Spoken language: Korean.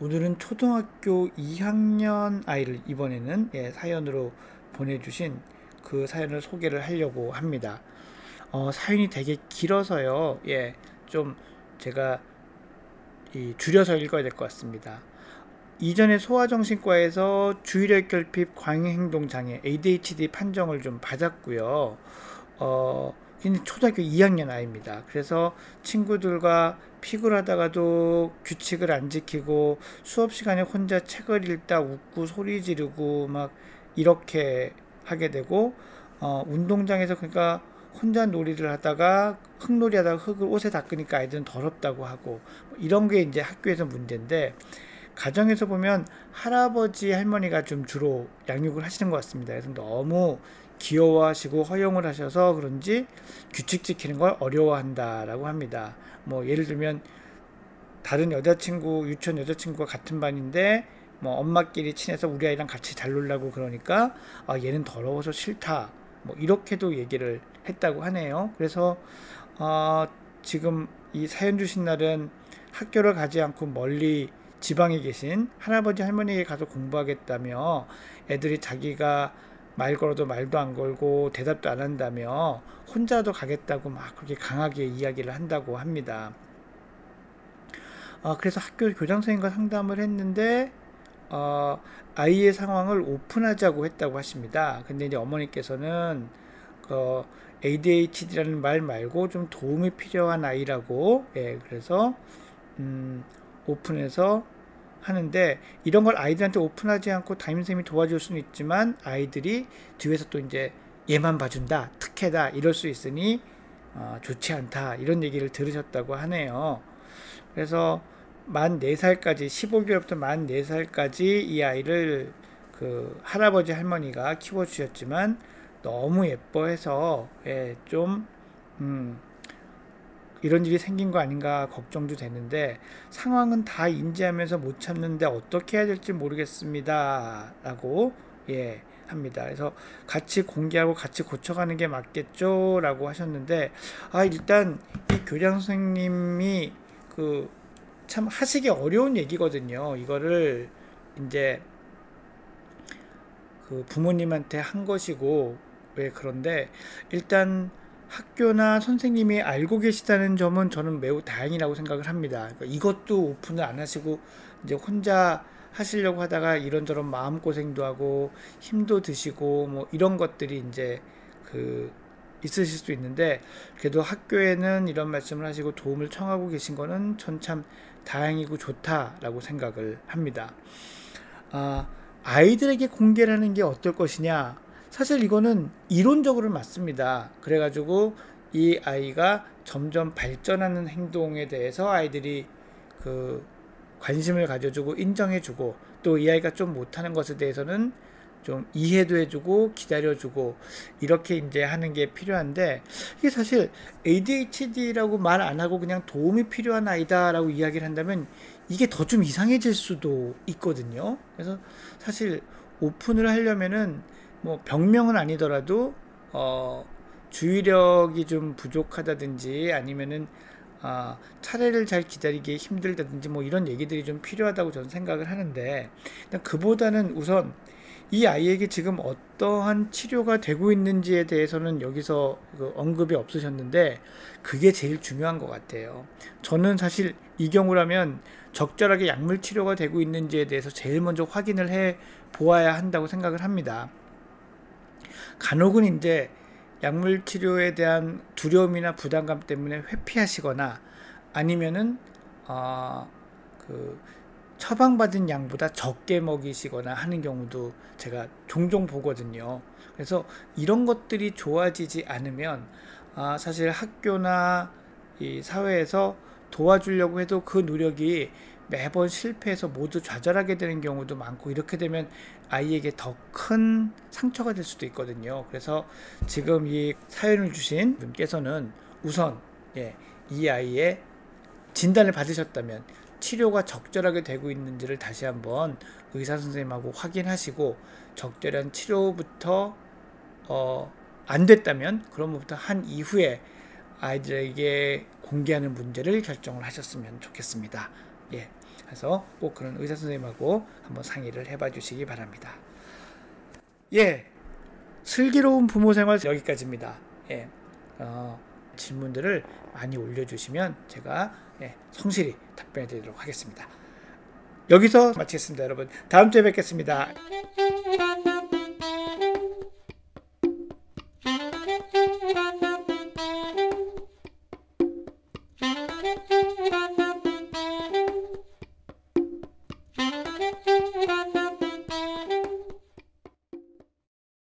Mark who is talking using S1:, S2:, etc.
S1: 오늘은 초등학교 2학년 아이를 이번에는 사연으로 보내주신 그 사연을 소개를 하려고 합니다. 사연이 되게 길어서요. 좀 제가 줄여서 읽어야 될 것 같습니다. 이전에 소아정신과에서 주의력 결핍 광해행동장애 ADHD 판정을 좀 받았고요. 얘는 초등학교 2학년 아이입니다. 그래서 친구들과 픽을 하다가도 규칙을 안 지키고 수업 시간에 혼자 책을 읽다 웃고 소리 지르고 막 이렇게 하게 되고, 운동장에서 그러니까 혼자 놀이를 하다가 흙놀이 하다가 흙을 옷에 닦으니까 아이들은 더럽다고 하고, 이런 게 이제 학교에서 문제인데, 가정에서 보면 할아버지 할머니가 좀 주로 양육을 하시는 것 같습니다. 그래서 너무 귀여워하시고 허용을 하셔서 그런지 규칙 지키는 걸 어려워한다라고 합니다. 뭐 예를 들면 다른 여자친구, 유치원 여자친구가 같은 반인데 뭐 엄마끼리 친해서 우리 아이랑 같이 잘 놀라고 그러니까 얘는 더러워서 싫다, 뭐 이렇게도 얘기를 했다고 하네요. 그래서 지금 이 사연 주신 날은 학교를 가지 않고 멀리 지방에 계신 할아버지 할머니에게 가서 공부하겠다며, 애들이 자기가 말 걸어도 말도 안 걸고 대답도 안 한다며 혼자도 가겠다고 막 그렇게 강하게 이야기를 한다고 합니다. 그래서 학교 교장 선생님과 상담을 했는데 아이의 상황을 오픈하자고 했다고 하십니다. 근데 이제 어머니께서는 ADHD라는 말 말고 좀 도움이 필요한 아이라고, 그래서 오픈해서 하는데, 이런 걸 아이들한테 오픈하지 않고 담임선생님이 도와줄 수는 있지만 아이들이 뒤에서 또 이제 얘만 봐준다, 특혜다 이럴 수 있으니 좋지 않다, 이런 얘기를 들으셨다고 하네요. 그래서 만 4살까지 15개월부터 만 4살까지 이 아이를 그 할아버지 할머니가 키워주셨지만 너무 예뻐해서 좀 이런 일이 생긴 거 아닌가 걱정도 되는데, 상황은 다 인지하면서 못 참는데 어떻게 해야 될지 모르겠습니다 라고 합니다. 그래서 같이 공개하고 같이 고쳐가는 게 맞겠죠 라고 하셨는데, 일단 이 교장 선생님이 참 하시기 어려운 얘기거든요. 이거를 이제 부모님한테 한 것이고, 그런데 일단 학교나 선생님이 알고 계시다는 점은 저는 매우 다행이라고 생각을 합니다. 그러니까 이것도 오픈을 안 하시고 이제 혼자 하시려고 하다가 이런저런 마음고생도 하고 힘도 드시고 뭐 이런 것들이 이제 있으실 수 있는데, 그래도 학교에는 이런 말씀을 하시고 도움을 청하고 계신 거는 전 참 다행이고 좋다라고 생각을 합니다. 아이들에게 공개를 하는 게 어떨 것이냐, 사실 이거는 이론적으로 맞습니다. 그래가지고 이 아이가 점점 발전하는 행동에 대해서 아이들이 관심을 가져주고 인정해주고, 또 이 아이가 좀 못하는 것에 대해서는 좀 이해도 해주고 기다려주고 이렇게 이제 하는 게 필요한데, 이게 사실 ADHD라고 말 안 하고 그냥 도움이 필요한 아이다라고 이야기를 한다면 이게 더 좀 이상해질 수도 있거든요. 그래서 사실 오픈을 하려면은 뭐 병명은 아니더라도 주의력이 좀 부족하다든지 아니면은 차례를 잘 기다리기 힘들다든지 뭐 이런 얘기들이 좀 필요하다고 저는 생각을 하는데, 그보다는 우선 이 아이에게 지금 어떠한 치료가 되고 있는지에 대해서는 여기서 언급이 없으셨는데 그게 제일 중요한 것 같아요. 저는 사실 이 경우라면 적절하게 약물 치료가 되고 있는지에 대해서 제일 먼저 확인을 해 보아야 한다고 생각을 합니다. 간혹은 이제 약물 치료에 대한 두려움이나 부담감 때문에 회피하시거나 아니면은 처방받은 양보다 적게 먹이시거나 하는 경우도 제가 종종 보거든요. 그래서 이런 것들이 좋아지지 않으면 사실 학교나 이 사회에서 도와주려고 해도 그 노력이 매번 실패해서 모두 좌절하게 되는 경우도 많고, 이렇게 되면 아이에게 더 큰 상처가 될 수도 있거든요. 그래서 지금 이 사연을 주신 분께서는 우선 이 아이의 진단을 받으셨다면 치료가 적절하게 되고 있는지를 다시 한번 의사 선생님하고 확인하시고, 적절한 치료부터 안 됐다면 그런 것부터 한 이후에 아이들에게 공개하는 문제를 결정을 하셨으면 좋겠습니다. 그래서 꼭 그런 의사 선생님하고 한번 상의를 해봐 주시기 바랍니다. 예, 슬기로운 부모 생활 여기까지입니다. 예, 질문들을 많이 올려주시면 제가 성실히 답변해 드리도록 하겠습니다. 여기서 마치겠습니다. 여러분, 다음 주에 뵙겠습니다.